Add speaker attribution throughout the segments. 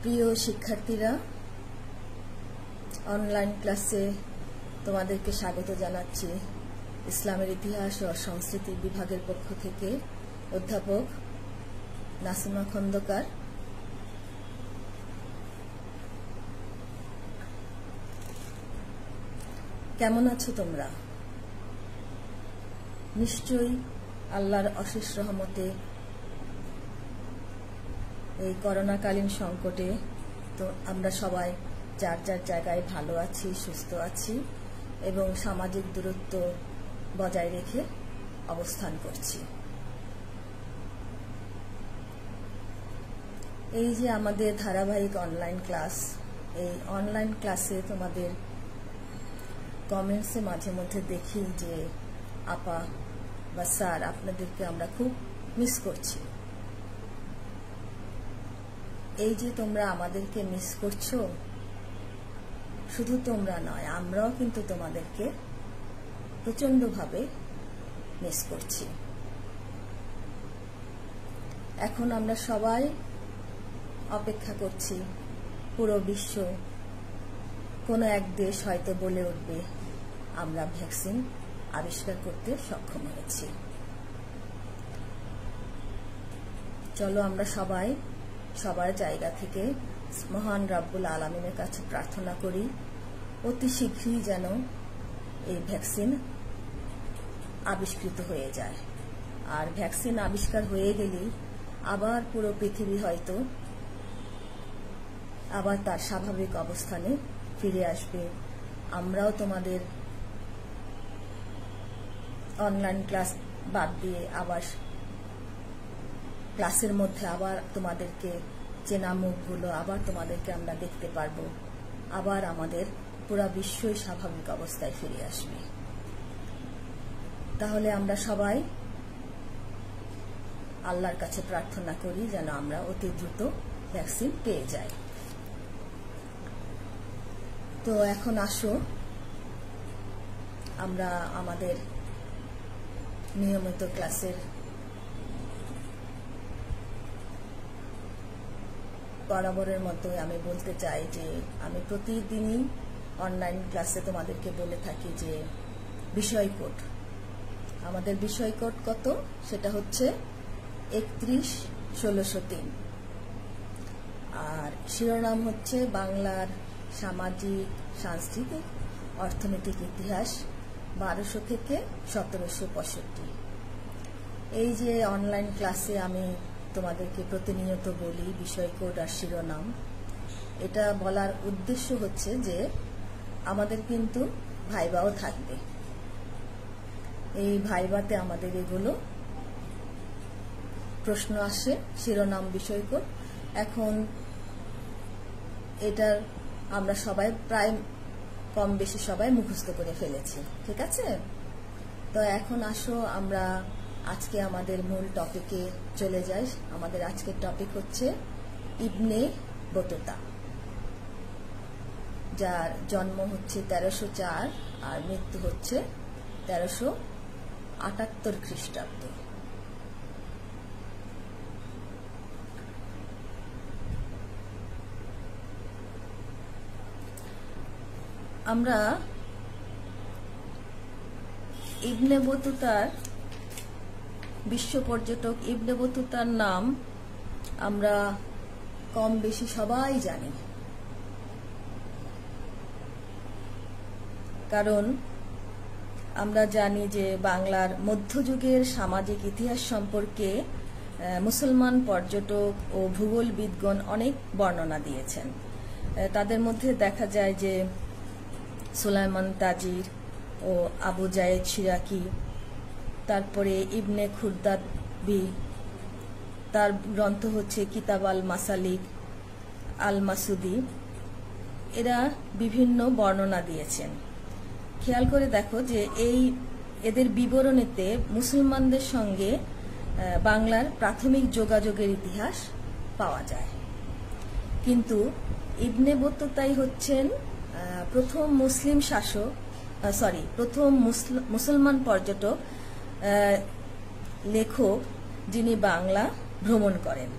Speaker 1: প্রিয় শিক্ষার্থীরা, অনলাইন ক্লাসে তোমাদেরকে স্বাগত জানাচ্ছি। ইসলামের ইতিহাস ও সংস্কৃতি বিভাগের পক্ষ থেকে অধ্যাপক নাসিমা খন্দকার। কেমন আছো তোমরা? নিশ্চয়ই আল্লাহর অশেষ রহমতে এই করোনাকালীন সংকটে তো আমরা সবাই যার যার জায়গায় ভালো আছি, সুস্থ আছি এবং সামাজিক দূরত্ব বজায় রেখে অবস্থান করছি। এই যে আমাদের ধারাবাহিক অনলাইন ক্লাস, এই অনলাইন ক্লাসে তোমাদের কমেন্টসে মাঝে মধ্যে দেখি যে আপা বা স্যার আপনাদেরকে আমরা খুব মিস করছি। এই যে তোমরা আমাদেরকে মিস করছো, শুধু তোমরা নয়, আমরাও কিন্তু তোমাদেরকে প্রচন্ডভাবে মিস করছি। এখন আমরা সবাই অপেক্ষা করছি, পুরো বিশ্ব কোনো এক দেশ হয়তো বলে উঠবে আমরা ভ্যাকসিন আবিষ্কার করতে সক্ষম হয়েছি। চলো আমরা সবাই সবার জায়গা থেকে মহান রব্বুল আলামিনের কাছে প্রার্থনা করি অতি শীঘ্রই যেন এই ভ্যাকসিন আবিষ্কৃত হয়ে যায়। আর ভ্যাকসিন আবিষ্কার হয়ে গেলেই আবার পুরো পৃথিবী হয়তো আবার তার স্বাভাবিক অবস্থানে ফিরে আসবে। আমরাও তোমাদের অনলাইন ক্লাস বাদ দিয়ে আবার ক্লাসের মধ্যে আবার তোমাদেরকে চেনা মুখগুলো আবার তোমাদেরকে আমরা দেখতে পারবো। আবার আমাদের পুরো বিশ্বই স্বাভাবিক অবস্থায় ফিরে আসবে। তাহলে আমরা সবাই আল্লাহর কাছে প্রার্থনা করি যেন আমরা অতি দ্রুত ভ্যাকসিন পেয়ে যাই। তো এখন আসো আমরা আমাদের নিয়মিত ক্লাসের বরাবরের মতো আমি বলতে চাই যে আমি প্রতিদিনই অনলাইন ক্লাসে তোমাদেরকে বলে থাকি যে বিষয় কোড, আমাদের বিষয় কোড কত, সেটা হচ্ছে 31-1603 আর শিরোনাম হচ্ছে বাংলার সামাজিক, সাংস্কৃতিক, অর্থনৈতিক ইতিহাস 1200 থেকে 1765। এই যে অনলাইন ক্লাসে আমি তোমাদেরকে প্রতিনিয়ত বলি বিষয় কোড আর শিরোনাম, এটা বলার উদ্দেশ্য হচ্ছে যে আমাদের কিন্তু ভাইবাও থাকবে। এই ভাইবাতে আমাদের এগুলো প্রশ্ন আসে, শিরোনাম, বিষয় কোড। এখন এটার আমরা সবাই প্রায় কম বেশি সবাই মুখস্থ করে ফেলেছি, ঠিক আছে? তো এখন আসো আমরা আজকে আমাদের মূল টপিকে চলে যাই। আমাদের আজকের টপিক হচ্ছে ইবনে বতুতা, যার জন্ম হচ্ছে 1304 আর মৃত্যু হচ্ছে 1378 খ্রিস্টাব্দ। আমরা ইবনে বতুতার, বিশ্ব পর্যটক ইবনে বতুতার নাম আমরা কম বেশি সবাই জানি, কারণ আমরা জানি যে বাংলার মধ্যযুগের সামাজিক ইতিহাস সম্পর্কে মুসলমান পর্যটক ও ভূগোলবিদগণ অনেক বর্ণনা দিয়েছেন। তাদের মধ্যে দেখা যায় যে সুলাইমান তাজির ও আবু জায়েদ শিরাকি, তারপরে ইবনে খুরদাবি, তার গ্রন্থ হচ্ছে কিতাব আল মাসালিক, আল মাসুদি, এরা বিভিন্ন বর্ণনা দিয়েছেন। খেয়াল করে দেখো যে এদের বিবরণীতে মুসলমানদের সঙ্গে বাংলার প্রাথমিক যোগাযোগের ইতিহাস পাওয়া যায়, কিন্তু ইবনে বতুতাই হচ্ছেন প্রথম মুসলিম শাসক, প্রথম মুসলমান পর্যটক লেখক যিনি বাংলা ভ্রমণ করেন।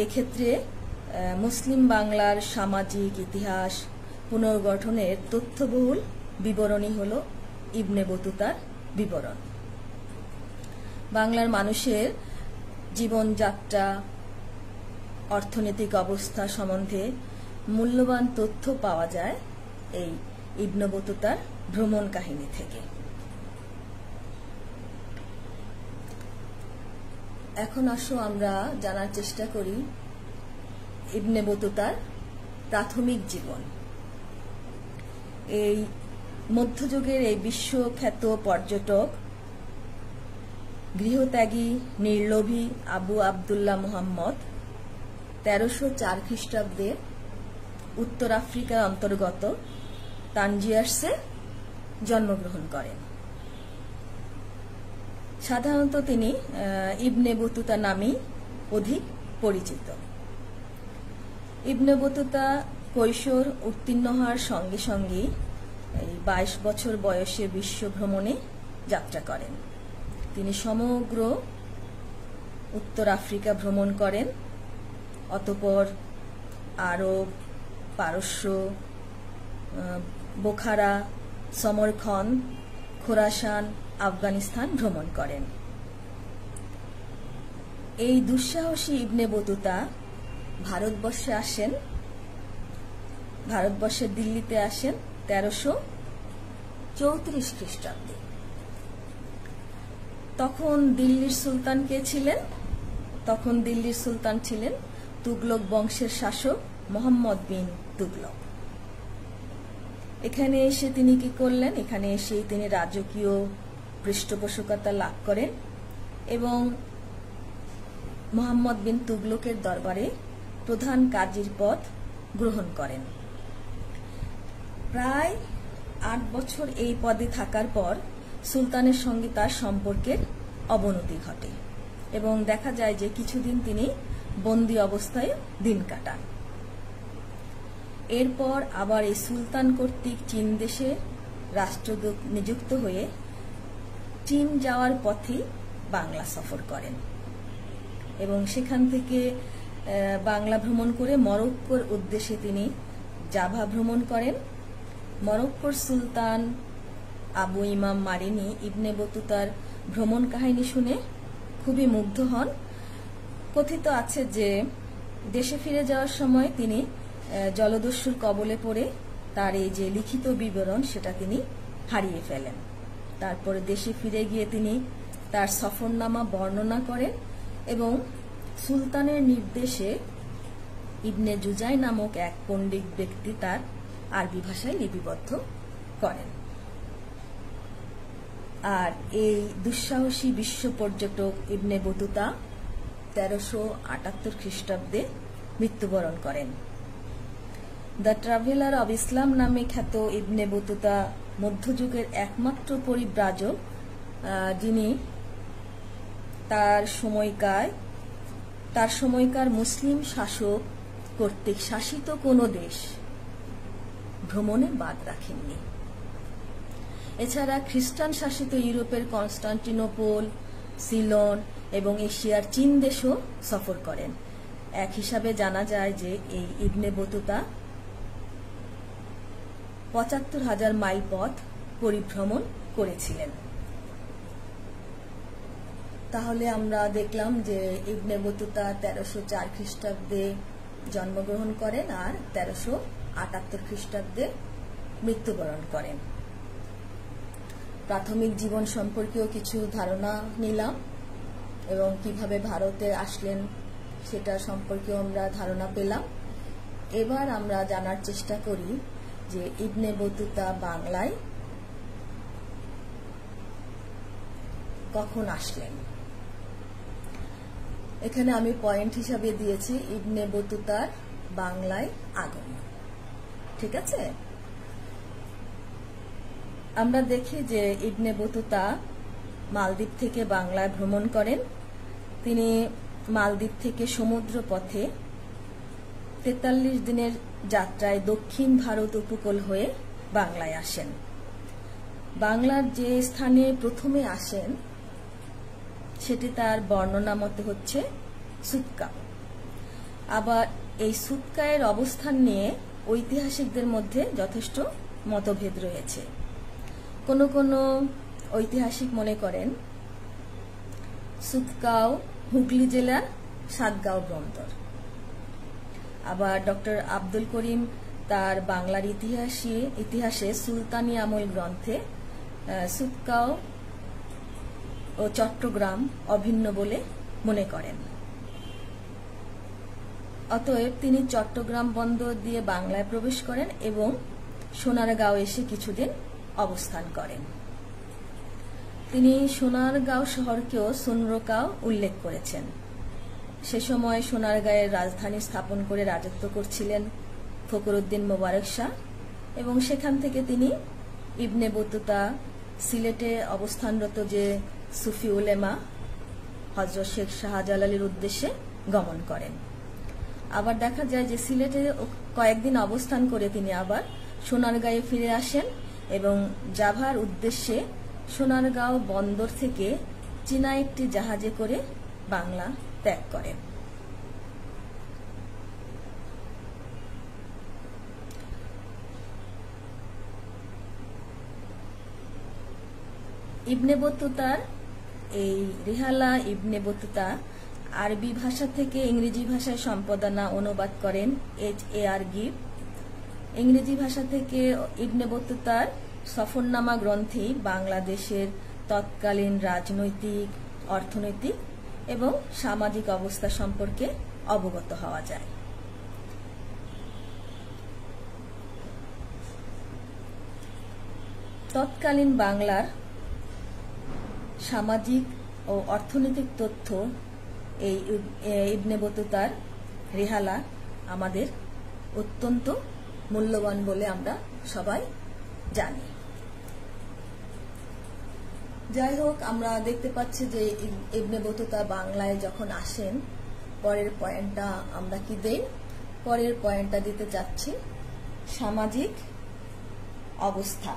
Speaker 1: এক্ষেত্রে মুসলিম বাংলার সামাজিক ইতিহাস পুনর্গঠনের তথ্যবহুল বিবরণী হল ইবনে বতুতার বিবরণ। বাংলার মানুষের জীবনযাত্রা, অর্থনৈতিক অবস্থা সম্বন্ধে মূল্যবান তথ্য পাওয়া যায় এই ইবনে বতুতার ভ্রমণ কাহিনী থেকে। এখন আসো আমরা জানার চেষ্টা করি ইবনে বতুতার প্রাথমিক জীবন। এই মধ্যযুগের এই বিশ্বখ্যাত পর্যটক, গৃহত্যাগী নির্লোভী আবু আবদুল্লাহ মুহাম্মদ 1304 খ্রিস্টাব্দে উত্তর আফ্রিকার অন্তর্গত তানজিয়ার্সে জন্মগ্রহণ করেন। সাধারণত তিনি ইবনে বতুতা নামেই অধিক পরিচিত। ইবনে বতুতা কৈশোর উত্তীর্ণ হওয়ার সঙ্গে সঙ্গেই 22 বছর বয়সে বিশ্ব ভ্রমণে যাত্রা করেন। তিনি সমগ্র উত্তর আফ্রিকা ভ্রমণ করেন, অতঃপর আরব, পারস্য, বোখারা, সমরখন্দ, খোরাসান, আফগানিস্তান ভ্রমণ করেন। এই দুঃসাহসী ইবনে বতুতা ভারতবর্ষের দিল্লিতে আসেন 1334 খ্রিস্টাব্দে। তখন দিল্লির সুলতান কে ছিলেন? তখন দিল্লির সুলতান ছিলেন তুগলক বংশের শাসক মোহাম্মদ বিন তুগলক। এখানে এসে তিনি কি করলেন? এখানে এসেই তিনি রাজকীয় পৃষ্ঠপোষকতা লাভ করেন এবং মোহাম্মদ বিন তুগলকের দরবারে প্রধান কাজীর পদ গ্রহণ করেন। প্রায় 8 বছর এই পদে থাকার পর সুলতানের সঙ্গে তার সম্পর্কের অবনতি ঘটে এবং দেখা যায় যে কিছুদিন তিনি বন্দী অবস্থায় দিন কাটান। এরপর আবার এই সুলতান কর্তৃক চীন দেশে রাষ্ট্রদূত নিযুক্ত হয়ে চীন যাওয়ার পথে বাংলা সফর করেন এবং সেখান থেকে বাংলা ভ্রমণ করে মরক্কোর উদ্দেশ্যে তিনি জাভা ভ্রমণ করেন। মরক্কোর সুলতান আবু ইমাম মারিনি ইবনে বতুতার ভ্রমণ কাহিনী শুনে খুবই মুগ্ধ হন। কথিত আছে যে দেশে ফিরে যাওয়ার সময় তিনি জলদস্যুর কবলে পড়ে তার এই যে লিখিত বিবরণ সেটা তিনি হারিয়ে ফেলেন। তারপরে দেশে ফিরে গিয়ে তিনি তার সফরনামা বর্ণনা করেন এবং সুলতানের নির্দেশে ইবনে জুজাই নামক এক পণ্ডিত ব্যক্তি তার আরবি ভাষায় লিপিবদ্ধ করেন। আর এই দুঃসাহসী বিশ্ব পর্যটক ইবনে বতুতা 1378 খ্রিস্টাব্দে মৃত্যুবরণ করেন। দ্য ট্রাভেলার অব ইসলাম নামে খ্যাত ইবনে বতুতা মধ্যযুগের একমাত্র পরিব্রাজক যিনি তার সময়কার মুসলিম শাসক কর্তৃক শাসিত কোনো দেশ ভ্রমণে বাদ রাখেননি। এছাড়া খ্রিস্টান শাসিত ইউরোপের কনস্টান্টিনোপল, সিলন এবং এশিয়ার চীন দেশও সফর করেন। এক হিসাবে জানা যায় যে এই ইবনে বতুতা ৭৫,০০০ মাইল পথ পরিভ্রমণ করেছিলেন। তাহলে আমরা দেখলাম যে ইবনে বতুতা 1304 খ্রিস্টাব্দে জন্মগ্রহণ করেন আর 1378 খ্রিস্টাব্দে মৃত্যুবরণ করেন। প্রাথমিক জীবন সম্পর্কেও কিছু ধারণা নিলাম এবং কিভাবে ভারতে আসলেন সেটা সম্পর্কেও আমরা ধারণা পেলাম। এবার আমরা জানার চেষ্টা করি যে ইবনে বতুতা বাংলায় কখন আসলেন। এখানে আমি পয়েন্ট হিসাবে দিয়েছি ইবনে বতুতার বাংলায় আগমন। ঠিক আছে, আমরা দেখি যে ইবনে বতুতা মালদ্বীপ থেকে বাংলায় ভ্রমণ করেন। তিনি মালদ্বীপ থেকে সমুদ্র পথে 43 দিনের যাত্রায় দক্ষিণ ভারত উপকূল হয়ে বাংলায় আসেন। বাংলার যে স্থানে প্রথমে আসেন সেটি তার বর্ণনা মতে হচ্ছে সুক্কা। আবার এই সুতকায়ের অবস্থান নিয়ে ঐতিহাসিকদের মধ্যে যথেষ্ট মতভেদ রয়েছে। কোনো কোনো ঐতিহাসিক মনে করেন সুতকাও হুগলি জেলার সাতগাঁও বন্দর। আবার ডক্টর আব্দুল করিম তার বাংলার ইতিহাসে সুলতানি আমল গ্রন্থে সুতকাও ও চট্টগ্রাম অভিন্ন বলে মনে করেন। অতএব তিনি চট্টগ্রাম বন্দর দিয়ে বাংলায় প্রবেশ করেন এবং সোনারগাঁও এসে কিছুদিন অবস্থান করেন। তিনি সোনারগাঁও শহরকেও সুনরগাঁও উল্লেখ করেছেন। সে সময় সোনারগাঁয়ের রাজধানী স্থাপন করে রাজত্ব করছিলেন ফখরুদ্দিন মোবারক শাহ এবং সেখান থেকে তিনি ইবনে বতুতা সিলেটে অবস্থানরত যে সুফি উলেমা হযরত শেখ শাহজালালের উদ্দেশ্যে গমন করেন। আবার দেখা যায় যে সিলেটে কয়েকদিন অবস্থান করে তিনি আবার সোনারগাঁয়ে ফিরে আসেন এবং জাভার উদ্দেশ্যে সোনারগাঁও বন্দর থেকে চীনা একটি জাহাজে করে বাংলা ত্যাগ করেন। ইবনে বতুতার এই রিহালা ইবনে বতুতা আরবি ভাষা থেকে ইংরেজি ভাষায় সম্পাদনা অনুবাদ করেন H.A.R. গিব। ইংরেজি ভাষা থেকে ইবনে বতুতার সফরনামা গ্রন্থেই বাংলাদেশের তৎকালীন রাজনৈতিক, অর্থনৈতিক এবং সামাজিক অবস্থা সম্পর্কে অবগত হওয়া যায়। তৎকালীন বাংলার সামাজিক ও অর্থনৈতিক তথ্য এই ইবনে বতুতার রিহালা আমাদের অত্যন্ত মূল্যবান বলে আমরা সবাই জানি। যাই হোক, আমরা দেখতে পাচ্ছি যে ইবনে বতুতা বাংলায় যখন আসেন, পরের পয়েন্টটা আমরা কি দেই? পরের পয়েন্টটা দিতে চাচ্ছি সামাজিক অবস্থা।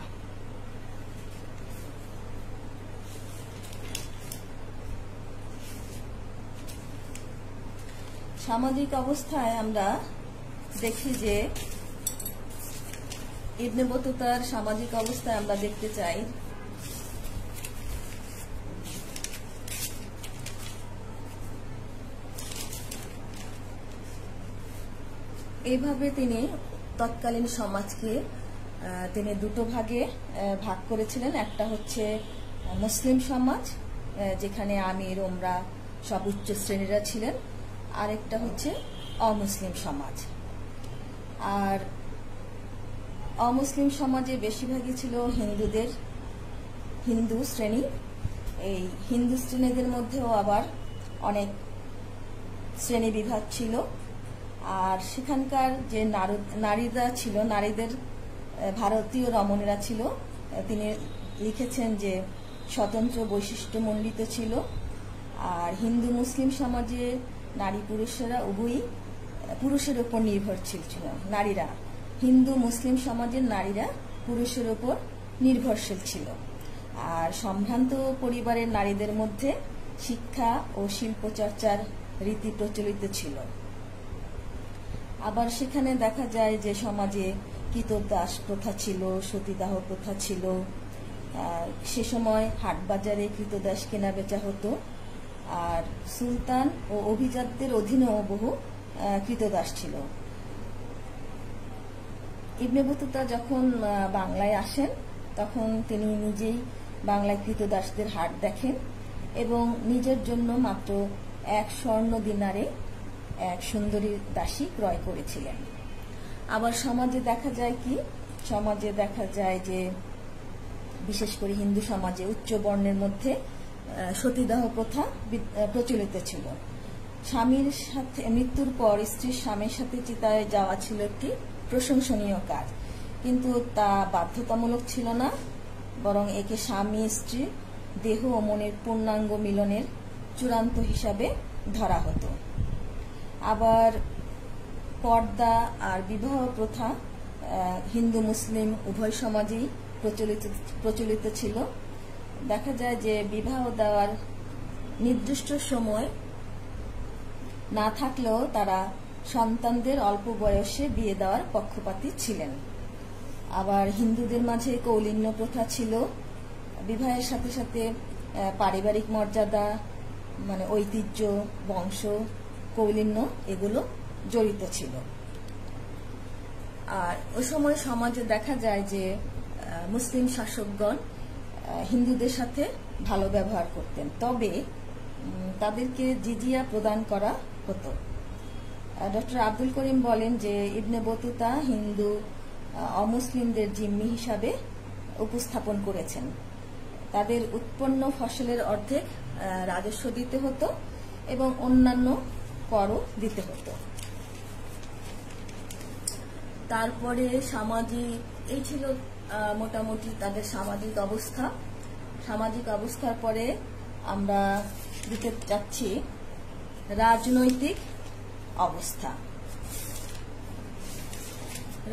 Speaker 1: সামাজিক অবস্থায় আমরা দেখি যে ইবনে বতুতার সামাজিক অবস্থায় আমরা দেখতে চাই এইভাবে তিনি তৎকালীন সমাজকে তিনি দুটো ভাগে ভাগ করেছিলেন। একটা হচ্ছে মুসলিম সমাজ, যেখানে আমির ওমরা সব উচ্চ শ্রেণীরা ছিলেন, আরেকটা হচ্ছে অমুসলিম সমাজ। আর অমুসলিম সমাজে বেশিরভাগই ছিল হিন্দু শ্রেণী। এই হিন্দু শ্রেণীদের মধ্যেও আবার অনেক শ্রেণী বিভাগ ছিল। আর সেখানকার যে নারীরা ছিল, নারীদের ভারতীয় রমণীরা ছিল, তিনি লিখেছেন যে স্বতন্ত্র বৈশিষ্ট্যমণ্ডিত ছিল। আর হিন্দু মুসলিম সমাজে নারী পুরুষেরা উভয়ই পুরুষের উপর নির্ভরশীল ছিল। নারীরা, হিন্দু মুসলিম সমাজের নারীরা পুরুষের উপর নির্ভরশীল ছিল। আর সম্ভ্রান্ত পরিবারের নারীদের মধ্যে শিক্ষা ও শিল্পচর্চার রীতি প্রচলিত ছিল। আবার সেখানে দেখা যায় যে সমাজে কৃতদাস প্রথা ছিল, সতীদাহ প্রথা ছিল। সে সময় হাটবাজারে কৃতদাস কেনা বেচা হতো। আর সুলতান ও অভিজাতদের অধীনেও বহু কৃতদাস ছিল। ইবনে বতুতা যখন বাংলায় আসেন তখন তিনি নিজেই বাংলায় কৃতদাসদের হাট দেখেন এবং নিজের জন্য মাত্র 1 স্বর্ণ দিনারে এক সুন্দরী দাসী ক্রয় করেছিলেন। আবার সমাজে দেখা যায় যে বিশেষ করে হিন্দু সমাজে উচ্চ বর্ণের মধ্যে সতীদাহ প্রথা প্রচলিত ছিল। স্বামীর সাথে মৃত্যুর পর স্ত্রীর স্বামীর সাথে চিতায় যাওয়া ছিল একটি প্রশংসনীয় কাজ, কিন্তু তা বাধ্যতামূলক ছিল না, বরং একে স্বামী স্ত্রী দেহ ও মনের পূর্ণাঙ্গ মিলনের চূড়ান্ত হিসাবে ধরা হতো। আবার পর্দা আর বিবাহ প্রথা হিন্দু মুসলিম উভয় সমাজেই প্রচলিত ছিল। দেখা যায় যে বিবাহ দেওয়ার নির্দিষ্ট সময় না থাকলেও তারা সন্তানদের অল্প বয়সে বিয়ে দেওয়ার পক্ষপাতী ছিলেন। আবার হিন্দুদের মাঝে কৌলিন্য প্রথা ছিল। বিবাহের সাথে সাথে পারিবারিক মর্যাদা, মানে ঐতিহ্য, বংশ, কৌলিন্য এগুলো জড়িত ছিল। আর ওই সময় সমাজে দেখা যায় যে মুসলিম শাসকগণ হিন্দুদের সাথে ভালো ব্যবহার করতেন, তবে তাদেরকে জিজিয়া প্রদান করা হতো। ডক্টর আব্দুল করিম বলেন যে ইবনে বতুতা হিন্দু অমুসলিমদের জিম্মি হিসাবে উপস্থাপন করেছেন। তাদের উৎপন্ন ফসলের অর্ধেক রাজস্ব দিতে হতো এবং অন্যান্য করও দিতে হতো। তারপরে সামাজিক, এই ছিল মোটামুটি তাদের সামাজিক অবস্থা। সামাজিক অবস্থার পরে আমরা দিতে যাচ্ছি রাজনৈতিক অবস্থা।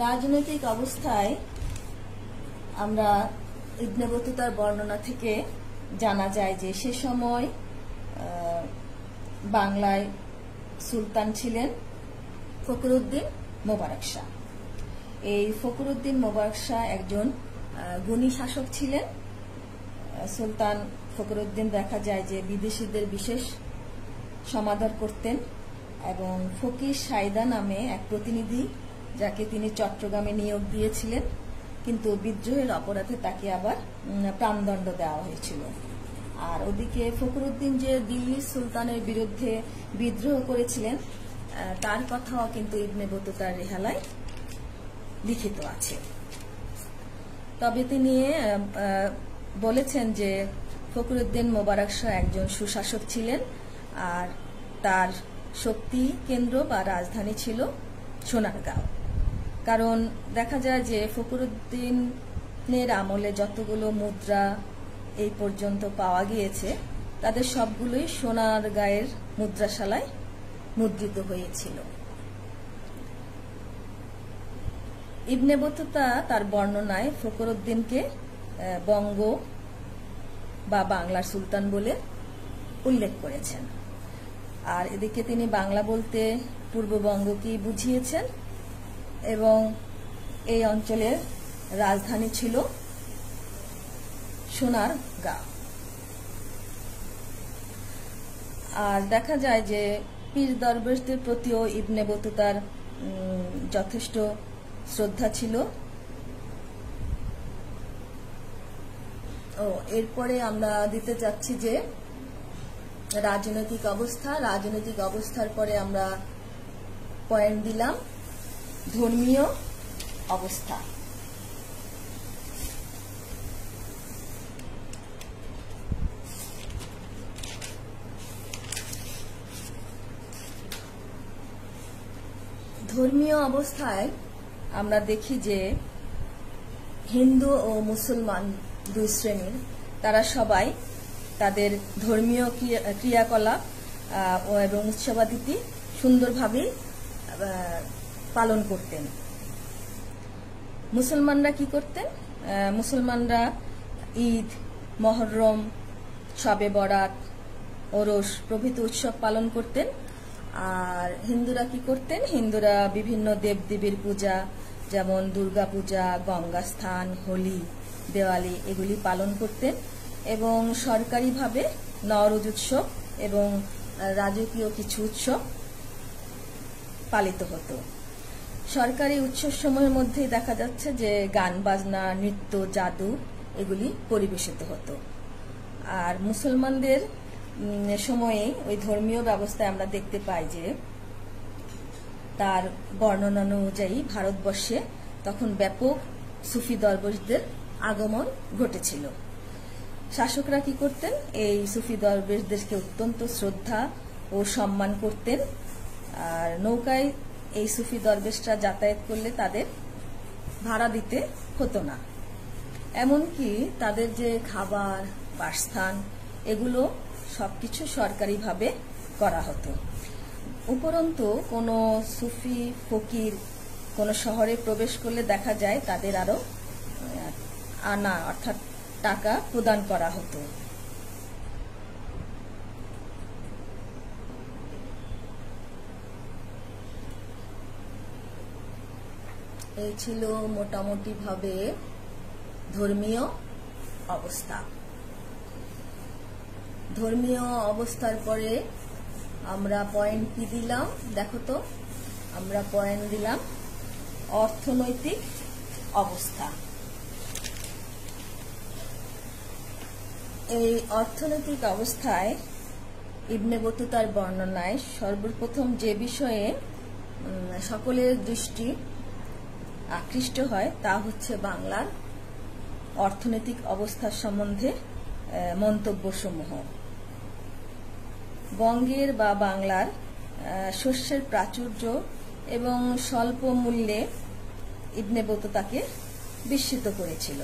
Speaker 1: রাজনৈতিক অবস্থায় আমরা ইবনে বতুতার বর্ণনা থেকে জানা যায় যে সে সময় বাংলায় সুলতান ছিলেন ফখরুদ্দিন মোবারক শাহ। এই ফখরুদ্দিন মোবারক শাহ একজন গুণী শাসক ছিলেন। সুলতান ফখরুদ্দিন দেখা যায় যে বিদেশিদের বিশেষ সমাদর করতেন এবং ফকির সাইদা নামে এক প্রতিনিধি, যাকে তিনি চট্টগ্রামে নিয়োগ দিয়েছিলেন, কিন্তু বিদ্রোহের অপরাধে তাকে আবার প্রাণদণ্ড দেওয়া হয়েছিল। আর ওদিকে ফখরুদ্দিন যে দিল্লির সুলতানের বিরুদ্ধে বিদ্রোহ করেছিলেন তার কথাও কিন্তু ইবনে বতুতার রেহালায় লিখিত আছে। তবে তিনি বলেছেন যে ফখরুদ্দিন মোবারক শাহ একজন সুশাসক ছিলেন আর তার শক্তি কেন্দ্র বা রাজধানী ছিল সোনারগাঁও। কারণ দেখা যায় যে ফখরুদ্দিনের আমলে যতগুলো মুদ্রা এই পর্যন্ত পাওয়া গিয়েছে তাদের সবগুলোই সোনারগাঁয়ের মুদ্রাশালায় মুদ্রিত হয়েছিল। ইবনে বতুতা তার বর্ণনায় ফখরুদ্দিনকে বঙ্গ বা বাংলার সুলতান বলে উল্লেখ করেছেন। আর এদিকে তিনি বাংলা বলতে পূর্ববঙ্গকেই বুঝিয়েছেন এবং এই অঞ্চলের রাজধানী ছিল সোনারগাঁও। আর দেখা যায় যে পীর দরবেশদের প্রতিও ইবনে বতুতার যথেষ্ট শ্রদ্ধা ছিল। এরপরে আমরা দিতে যাচ্ছি যে রাজনৈতিক অবস্থা। রাজনৈতিক অবস্থার পরে আমরা পয়েন্ট দিলাম ধর্মীয় অবস্থা। ধর্মীয় অবস্থায় আমরা দেখি যে হিন্দু ও মুসলমান দুই শ্রেণীর তারা সবাই তাদের ধর্মীয় ক্রিয়াকলাপ এবং উৎসবাদিতি সুন্দরভাবে পালন করতেন। মুসলমানরা কি করতেন? মুসলমানরা ঈদ, মহরম, শবে বরাত, ওরস প্রভৃতি উৎসব পালন করতেন। আর হিন্দুরা কি করতেন? হিন্দুরা বিভিন্ন দেবদেবীর পূজা যেমন দুর্গা পূজা, গঙ্গা স্থান, হোলি, দেওয়ালি এগুলি পালন করতেন এবং সরকারিভাবে নওরোজ উৎসব এবং রাজকীয় কিছু উৎসব পালিত হতো। সরকারি উৎসব সময়ের মধ্যেই দেখা যাচ্ছে যে গান বাজনা, নৃত্য, জাদু এগুলি পরিবেশিত হতো। আর মুসলমানদের সময়ে ওই ধর্মীয় ব্যবস্থায় আমরা দেখতে পাই যে তার বর্ণনা অনুযায়ী ভারতবর্ষে তখন ব্যাপক সুফি দরবেশদের আগমন ঘটেছিল। শাসকরা কি করতেন? এই সুফি দরবেশদেরকে অত্যন্ত শ্রদ্ধা ও সম্মান করতেন। আর নৌকায় এই সুফি দরবেশরা যাতায়াত করলে তাদের ভাড়া দিতে হতো না। এমনকি তাদের যে খাবার, বাসস্থান এগুলো সবকিছু সরকারিভাবে করা হতো। উপরন্তু কোনো সুফি ফকির কোনো শহরে প্রবেশ করলে দেখা যায় তাদের আরো আনা অর্থাৎ টাকা প্রদান করা হতো। এই ছিল মোটামুটি ভাবে ধর্মীয় অবস্থা। ধর্মীয় অবস্থার পরে আমরা পয়েন্ট কি দিলাম দেখো তো, আমরা পয়েন্ট দিলাম অর্থনৈতিক অবস্থা। এই অর্থনৈতিক অবস্থায় ইবনে বতুতার বর্ণনায় সর্বপ্রথম যে বিষয়ে সকলের দৃষ্টি আকৃষ্ট হয় তা হচ্ছে বাংলার অর্থনৈতিক অবস্থার সম্বন্ধে মন্তব্যসমূহ। বঙ্গের বা বাংলার শস্যের প্রাচুর্য এবং স্বল্প মূল্যে ইবনে বতুতাকে বিস্মিত করেছিল।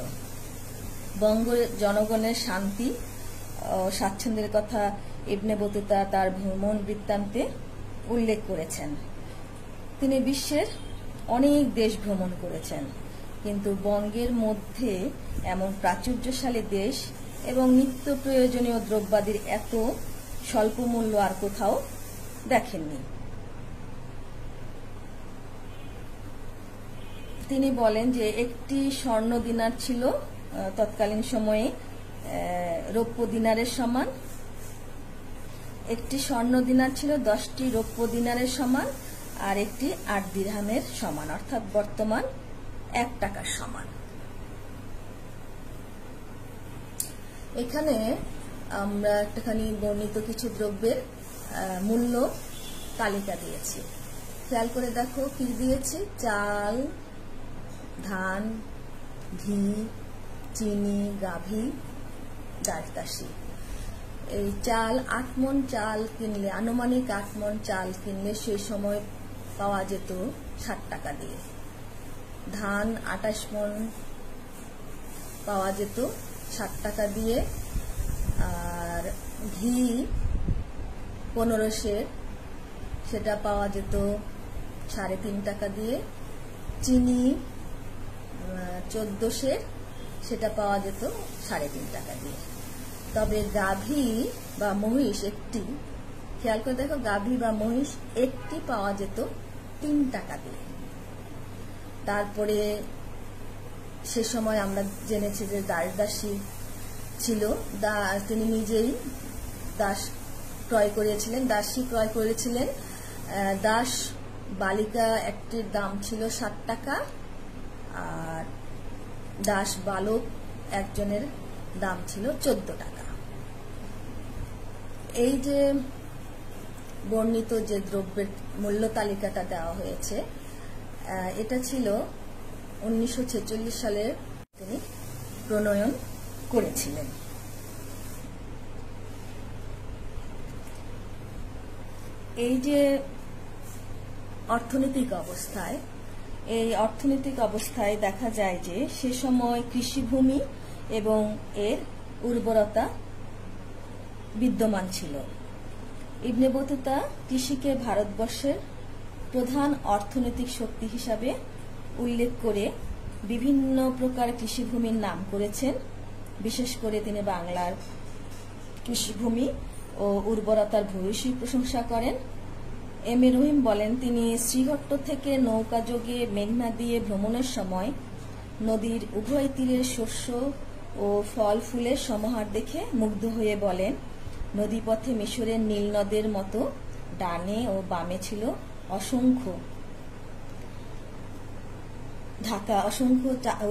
Speaker 1: বঙ্গের জনগণের শান্তি ও স্বাচ্ছন্দ্যের কথা ইবনে বতুতা তার ভ্রমণ বৃত্তান্তে উল্লেখ করেছেন। তিনি বিশ্বের অনেক দেশ ভ্রমণ করেছেন, কিন্তু বঙ্গের মধ্যে এমন প্রাচুর্যশালী দেশ এবং নিত্য প্রয়োজনীয় দ্রব্যাদির এত স্বল্প মূল্য আর কোথাও দেখেননি। তিনি বলেন যে একটি স্বর্ণ দিনার ছিল তৎকালীন সময়ে রৌপ্য দিনারের সমান, একটি স্বর্ণ দিনার ছিল 10টি রৌপ্য দিনারের সমান, আর একটি 8 দিরহামের সমান, অর্থাৎ বর্তমান 1 টাকার সমান। এখানে আমরা একটুখানি বর্ণিত কিছু দ্রব্যের মূল্য তালিকা দিয়েছি, খেয়াল করে দেখো কি দিয়েছি। চাল, ধান, ঘি, চিনি, গাভী, দাসদাসী। এই চাল 8 মণ চাল কিনলে, আনুমানিক 8 মণ চাল কিনলে সেই সময় পাওয়া যেত 60 টাকা দিয়ে। ধান 28 মণ পাওয়া যেত 60 টাকা দিয়ে। আর ঘি 15 সের, সেটা পাওয়া যেত 3.5 টাকা দিয়ে। চিনি 14 সের, সেটা পাওয়া যেত 3.5 টাকা দিয়ে। তবে গাভী বা মহিষ একটি, খেয়াল করে দেখো, গাভী বা মহিষ একটি পাওয়া যেত 3 টাকা দিয়ে। তারপরে সে সময় আমরা জেনেছি যে দাসদাসী ছিল, তিনি নিজেই দাস ক্রয় করেছিলেন, দাসী ক্রয় করেছিলেন। দাস বালিকা একটির দাম ছিল 7 টাকা, আর দাস বালক একজনের দাম ছিল 14 টাকা। এই যে বর্ণিত যে দ্রব্যের মূল্য তালিকাটা দেওয়া হয়েছে, এটা ছিল 1946 সালে তিনি প্রণয়ন করেছিলেন। এই যে অর্থনৈতিক অবস্থায়, এই অর্থনৈতিক অবস্থায় দেখা যায় যে সে সময় কৃষিভূমি এবং এর উর্বরতা বিদ্যমান ছিল। ইবনে বতুতা কৃষিকে ভারতবর্ষের প্রধান অর্থনৈতিক শক্তি হিসাবে উল্লেখ করে বিভিন্ন প্রকার কৃষিভূমির নাম করেছেন। বিশেষ করে তিনি বাংলার কৃষিভূমি ও উর্বরতার ভূয়সী প্রশংসা করেন। এম এ রহিম বলেন, তিনি শ্রীহট্ট থেকে নৌকা যোগে মেঘনা দিয়ে ভ্রমণের সময় নদীর উভয় তীরের শস্য ও ফল ফুলের সমাহার দেখে মুগ্ধ হয়ে বলেন, নদীপথে মিশরের নীল নদের মতো ডানে ও বামে ছিল অসংখ্য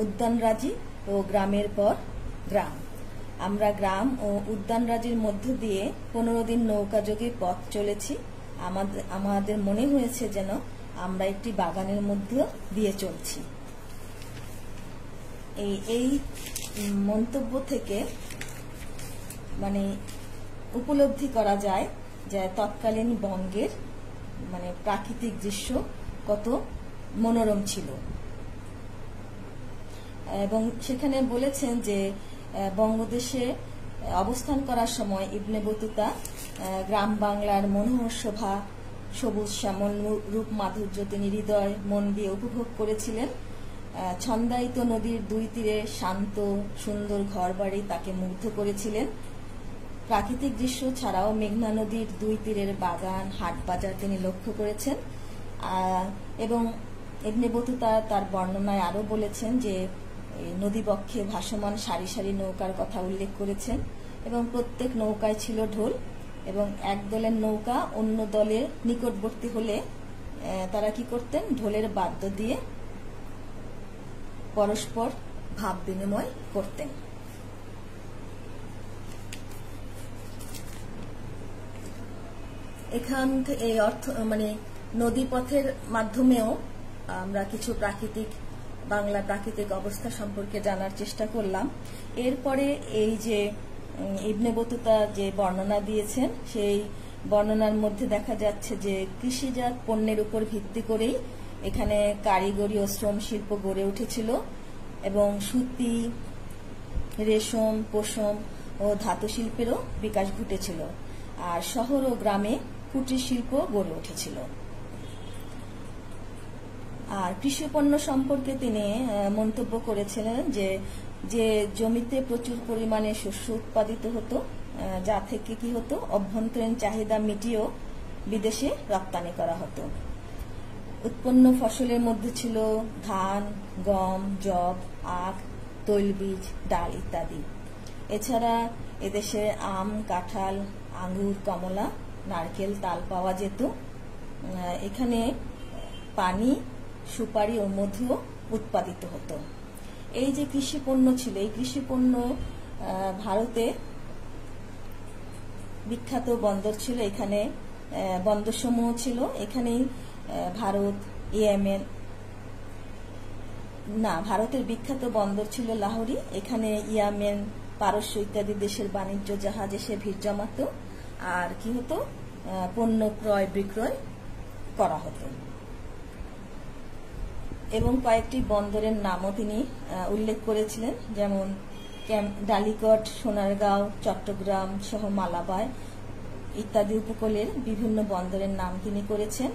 Speaker 1: উদ্যানরাজি ও গ্রামের পর গ্রাম। আমরা গ্রাম ও উদ্যানরাজির মধ্য দিয়ে 15 দিন নৌকা যোগে পথ চলেছি। আমাদের মনে হয়েছে যেন আমরা একটি বাগানের মধ্য দিয়ে চলছি। এই মন্তব্য থেকে মানে উপলব্ধি করা যায় যে তৎকালীন বঙ্গের মানে প্রাকৃতিক দৃশ্য কত মনোরম ছিল। এবং সেখানে বলেছেন যে বঙ্গদেশে অবস্থান করার সময় ইবনে বতুতা গ্রাম বাংলার মনোহর শোভা, সবুজ শ্যামল রূপ মাধুর্য তিনি হৃদয় মন দিয়ে উপভোগ করেছিলেন। ছন্দায়িত নদীর 2 তীরে শান্ত সুন্দর ঘরবাড়ি তাকে মুগ্ধ করেছিলেন। প্রাকৃতিক দৃশ্য ছাড়াও মেঘনা নদীর 2 তীরের বাগান, হাট বাজার তিনি লক্ষ্য করেছেন এবং ইবনে বতুতা তার বর্ণনায় আরো বলেছেন যে নদীবক্ষে ভাসমান সারি সারি নৌকার কথা উল্লেখ করেছেন এবং প্রত্যেক নৌকায় ছিল ঢোল এবং এক দলের নৌকা অন্য দলের নিকটবর্তী হলে তারা কি করতেন, ঢোলের বাদ্য দিয়ে পরস্পর ভাব বিনিময় করতেন। এখান থেকে এই অর্থ মানে নদীপথের মাধ্যমেও আমরা কিছু বাংলা প্রাকৃতিক অবস্থা সম্পর্কে জানার চেষ্টা করলাম। এরপরে এই যে ইবনে বতুতা যে বর্ণনা দিয়েছেন সেই বর্ণনার মধ্যে দেখা যাচ্ছে যে কৃষিজাত পণ্যের উপর ভিত্তি করেই এখানে কারিগরি ও শ্রম শিল্প গড়ে উঠেছিল এবং সুতি, রেশম, পশম ও ধাতু শিল্পেরও বিকাশ ঘটেছিল, আর শহর ও গ্রামে কুটির শিল্প গড়ে উঠেছিল। আর কৃষি পণ্য সম্পর্কে তিনি মন্তব্য করেছিলেন যে জমিতে প্রচুর পরিমাণে শস্য উৎপাদিত হতো, যা থেকে কি হতো, অভ্যন্তরীণ চাহিদা মিটিয়েও বিদেশে রপ্তানি করা হতো। উৎপন্ন ফসলের মধ্যে ছিল ধান, গম, যব, আখ, তৈলবীজ, ডাল ইত্যাদি। এছাড়া এদেশে আম, কাঁঠাল, আঙ্গুর, কমলা, নারকেল, তাল পাওয়া যেত। এখানে পানি, সুপারি ও মধুও উৎপাদিত হতো। এই যে কৃষি পণ্য ছিল, এই কৃষি পণ্য ভারতে বিখ্যাত বন্দর ছিল, এখানে বন্দরসমূহ ছিল। এখানেই ভারতের বিখ্যাত বন্দর ছিল লাহোরি। এখানে ইয়েমেন, পারস্য ইত্যাদি দেশের বাণিজ্য জাহাজ এসে ভিড় জমাতো আর কি হতো, পণ্য ক্রয় বিক্রয় করা হতো। এবং কয়েকটি বন্দরের নামও তিনি উল্লেখ করেছিলেন, যেমন ডালিকট, সোনারগাঁও, চট্টগ্রাম সহ মালাবার ইত্যাদি উপকূলের বিভিন্ন বন্দরের নাম তিনি করেছেন।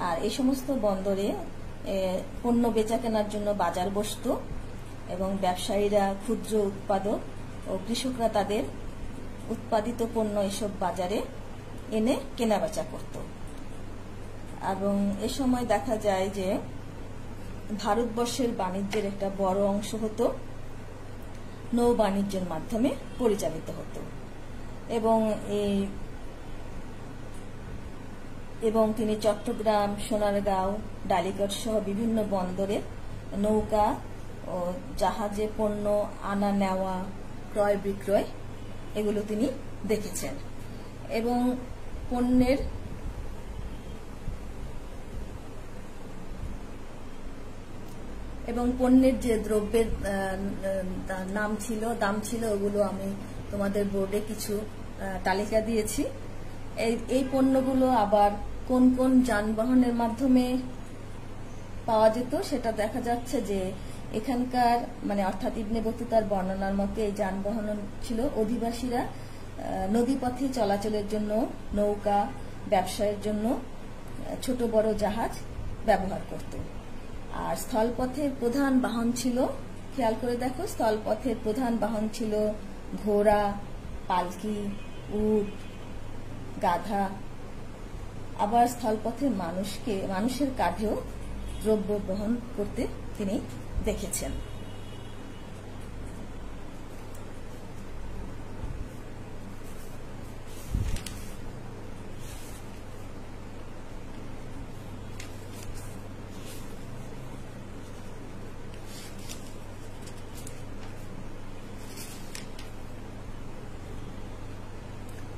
Speaker 1: আর এই সমস্ত বন্দরে পণ্য বেচা কেনার জন্য বাজার বসত এবং ব্যবসায়ীরা, ক্ষুদ্র উৎপাদক ও কৃষকরা তাদের উৎপাদিত পণ্য এসব বাজারে এনে কেনাবেচা করত। এবং এ সময় দেখা যায় যে ভারতবর্ষের বাণিজ্যের একটা বড় অংশ হতো নৌ বাণিজ্যের মাধ্যমে পরিচালিত হতো এবং তিনি চট্টগ্রাম, সোনারগাঁও, ডালিকট সহ বিভিন্ন বন্দরে নৌকা ও জাহাজে পণ্য আনা নেওয়া, ক্রয় বিক্রয় এগুলো তিনি দেখেছেন। এবং পণ্যের যে দ্রব্যের দাম ছিল ওগুলো আমি তোমাদের বোর্ডে কিছু তালিকা দিয়েছি। এই পণ্যগুলো আবার কোন কোন যানবাহনের মাধ্যমে পাওয়া যেত সেটা দেখা যাচ্ছে যে এখানকার অর্থাৎ ইবনে বতুতার বর্ণনার মতে এই যানবাহন ছিল অধিবাসীরা নদীপথে চলাচলের জন্য নৌকা, ব্যবসায়ের জন্য ছোট বড় জাহাজ ব্যবহার করত। আর স্থলপথের প্রধান বাহন ছিল, খেয়াল করে দেখো, স্থলপথের প্রধান বাহন ছিল ঘোড়া, পালকি, উট, গাধা। আবার স্থলপথে মানুষের কাঁধেও দ্রব্য বহন করতে তিনি দেখেছেন।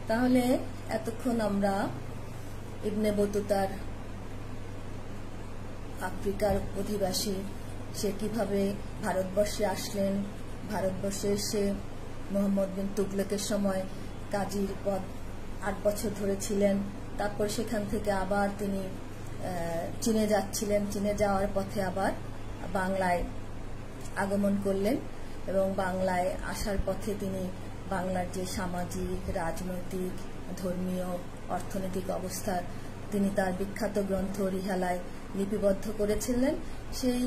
Speaker 1: তাহলে এতক্ষণ আমরা ইবনে বতুতার আফ্রিকার অধিবাসী, সে কিভাবে ভারতবর্ষে আসলেন, ভারতবর্ষে এসে মোহাম্মদ বিন তুগলকের সময় কাজীর পদ 8 বছর ধরে ছিলেন, তারপর সেখান থেকে আবার তিনি চীনে যাচ্ছিলেন, চীনে যাওয়ার পথে আবার বাংলায় আগমন করলেন এবং বাংলায় আসার পথে তিনি বাংলার যে সামাজিক, রাজনৈতিক, ধর্মীয়, অর্থনৈতিক অবস্থা তিনি তার বিখ্যাত গ্রন্থ রিহালায় লিপিবদ্ধ করেছিলেন। সেই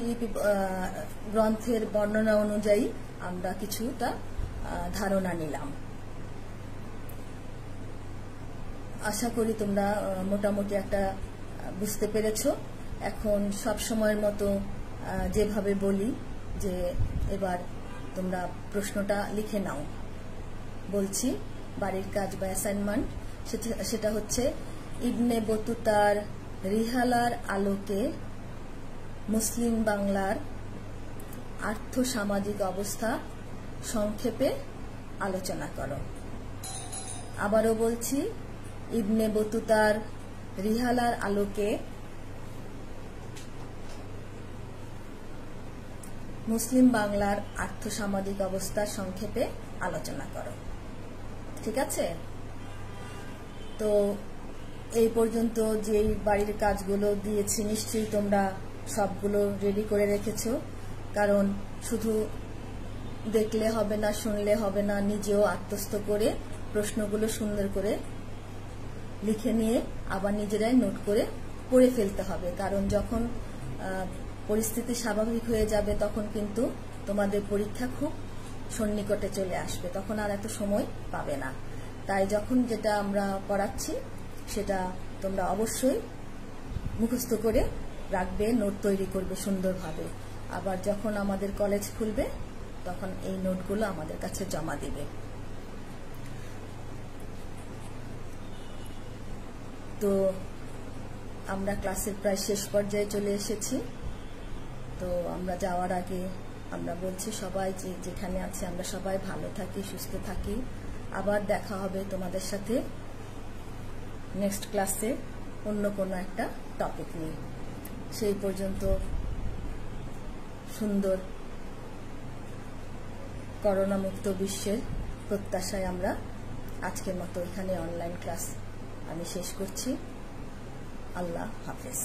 Speaker 1: গ্রন্থের বর্ণনা অনুযায়ী আমরা কিছুটা ধারণা নিলাম। আশা করি তোমরা মোটামুটি একটা বুঝতে পেরেছ। এখন সব সময়ের মতো যেভাবে বলি যে এবার তোমরা প্রশ্নটা লিখে নাও। বলছি বাড়ির কাজ বা অ্যাসাইনমেন্ট, সেটা হচ্ছে ইবনে বতুতার রিহালার আলোকে মুসলিম বাংলার আর্থ সামাজিক অবস্থা সংক্ষেপে আলোচনা করো। আবারও বলছি, ইবনে বতুতার রিহালার আলোকে মুসলিম বাংলার আর্থ সামাজিক অবস্থা সংক্ষেপে আলোচনা করো। ঠিক আছে? তো এই পর্যন্ত যেই বাড়ির কাজগুলো দিয়েছি নিশ্চয়ই তোমরা সবগুলো রেডি করে রেখেছো, কারণ শুধু দেখলে হবে না, শুনলে হবে না, নিজেও আত্মস্থ করে প্রশ্নগুলো সুন্দর করে লিখে নিয়ে আবার নিজেরাই নোট করে পড়ে ফেলতে হবে। কারণ যখন পরিস্থিতি স্বাভাবিক হয়ে যাবে তখন কিন্তু তোমাদের পরীক্ষা খুব সন্নিকটে চলে আসবে, তখন আর এত সময় পাবে না। তাই যখন যেটা আমরা পড়াচ্ছি সেটা তোমরা অবশ্যই মুখস্থ করে রাখবে, নোট তৈরি করবে সুন্দরভাবে। আবার যখন আমাদের কলেজ খুলবে তখন এই নোটগুলো আমাদের কাছে জমা দিবে। তো আমরা ক্লাসের প্রায় শেষ পর্যায়ে চলে এসেছি। তো আমরা যাওয়ার আগে আমরা বলছি সবাই যে যেখানে আছে আমরা সবাই ভালো থাকি, সুস্থ থাকি। আবার দেখা হবে তোমাদের সাথে নেক্সট ক্লাসে অন্য কোনো একটা টপিক নিয়ে। সেই পর্যন্ত সুন্দর করোনা মুক্ত বিশ্বের প্রত্যাশায় আমরা আজকের মতো এখানে অনলাইন ক্লাস আমি শেষ করছি। আল্লাহ হাফেজ।